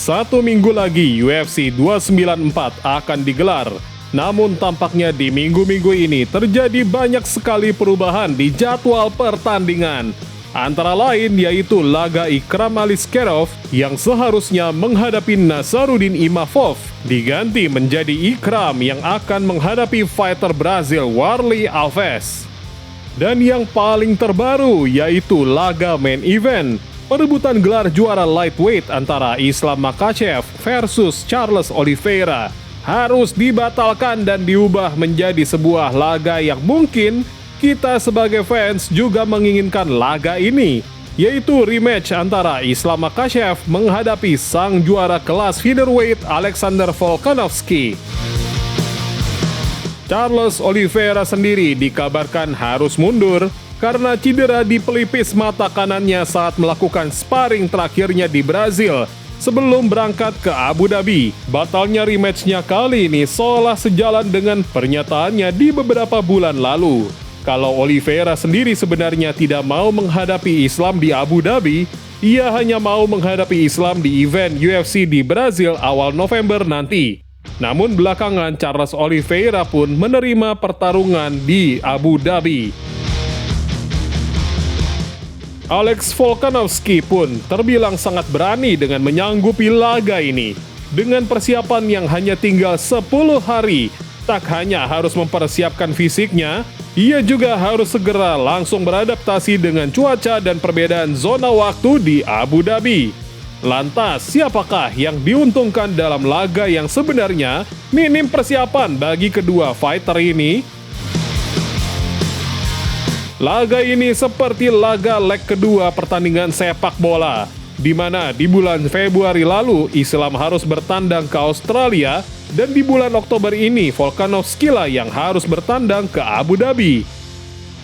Satu minggu lagi UFC 294 akan digelar. Namun tampaknya di minggu-minggu ini terjadi banyak sekali perubahan di jadwal pertandingan. Antara lain yaitu laga Ikram Aliskerov yang seharusnya menghadapi Nasruddin Imavov diganti menjadi Ikram yang akan menghadapi fighter Brazil Warlley Alves. Dan yang paling terbaru yaitu laga main event, perebutan gelar juara lightweight antara Islam Makhachev versus Charles Oliveira harus dibatalkan dan diubah menjadi sebuah laga yang mungkin kita sebagai fans juga menginginkan laga ini, yaitu rematch antara Islam Makhachev menghadapi sang juara kelas featherweight Alexander Volkanovski. Charles Oliveira sendiri dikabarkan harus mundur karena cedera di pelipis mata kanannya saat melakukan sparring terakhirnya di Brazil sebelum berangkat ke Abu Dhabi. Batalnya rematchnya kali ini seolah sejalan dengan pernyataannya di beberapa bulan lalu. Kalau Oliveira sendiri sebenarnya tidak mau menghadapi Islam di Abu Dhabi, ia hanya mau menghadapi Islam di event UFC di Brazil awal November nanti. Namun belakangan Charles Oliveira pun menerima pertarungan di Abu Dhabi. Alex Volkanovski pun terbilang sangat berani dengan menyanggupi laga ini. Dengan persiapan yang hanya tinggal 10 hari, tak hanya harus mempersiapkan fisiknya, ia juga harus segera langsung beradaptasi dengan cuaca dan perbedaan zona waktu di Abu Dhabi. Lantas, siapakah yang diuntungkan dalam laga yang sebenarnya minim persiapan bagi kedua fighter ini? Laga ini seperti laga leg kedua pertandingan sepak bola, di mana di bulan Februari lalu Islam harus bertandang ke Australia dan di bulan Oktober ini Volkanovski lah yang harus bertandang ke Abu Dhabi.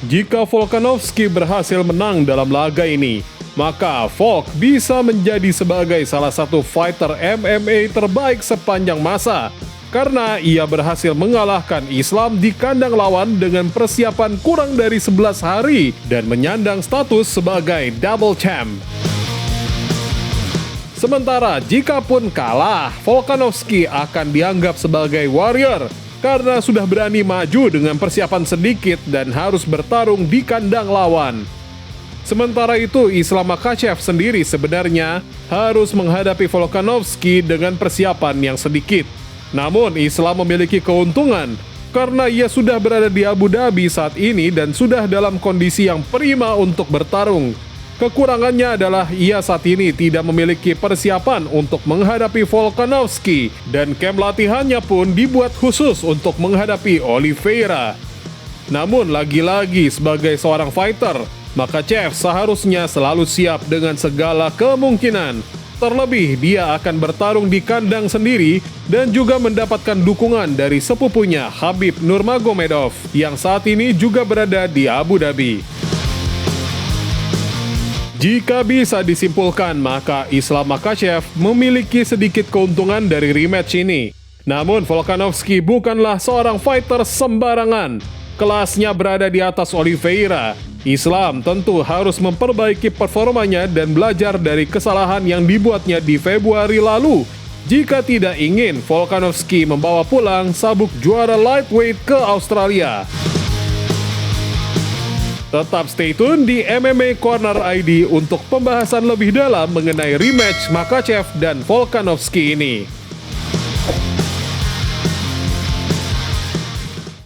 Jika Volkanovski berhasil menang dalam laga ini, maka Volk bisa menjadi sebagai salah satu fighter MMA terbaik sepanjang masa, karena ia berhasil mengalahkan Islam di kandang lawan dengan persiapan kurang dari 11 hari dan menyandang status sebagai double champ. Sementara jikapun kalah, Volkanovski akan dianggap sebagai warrior karena sudah berani maju dengan persiapan sedikit dan harus bertarung di kandang lawan. Sementara itu, Islam Makhachev sendiri sebenarnya harus menghadapi Volkanovski dengan persiapan yang sedikit. Namun Islam memiliki keuntungan karena ia sudah berada di Abu Dhabi saat ini dan sudah dalam kondisi yang prima untuk bertarung. Kekurangannya adalah ia saat ini tidak memiliki persiapan untuk menghadapi Volkanovski dan camp latihannya pun dibuat khusus untuk menghadapi Oliveira. Namun lagi-lagi sebagai seorang fighter, Makhachev seharusnya selalu siap dengan segala kemungkinan. Terlebih, dia akan bertarung di kandang sendiri dan juga mendapatkan dukungan dari sepupunya Khabib Nurmagomedov yang saat ini juga berada di Abu Dhabi. Jika bisa disimpulkan, maka Islam Makhachev memiliki sedikit keuntungan dari rematch ini. Namun Volkanovski bukanlah seorang fighter sembarangan. Kelasnya berada di atas Oliveira. Islam tentu harus memperbaiki performanya dan belajar dari kesalahan yang dibuatnya di Februari lalu jika tidak ingin Volkanovski membawa pulang sabuk juara lightweight ke Australia. Tetap stay tune di MMA Corner ID untuk pembahasan lebih dalam mengenai rematch Makhachev dan Volkanovski ini.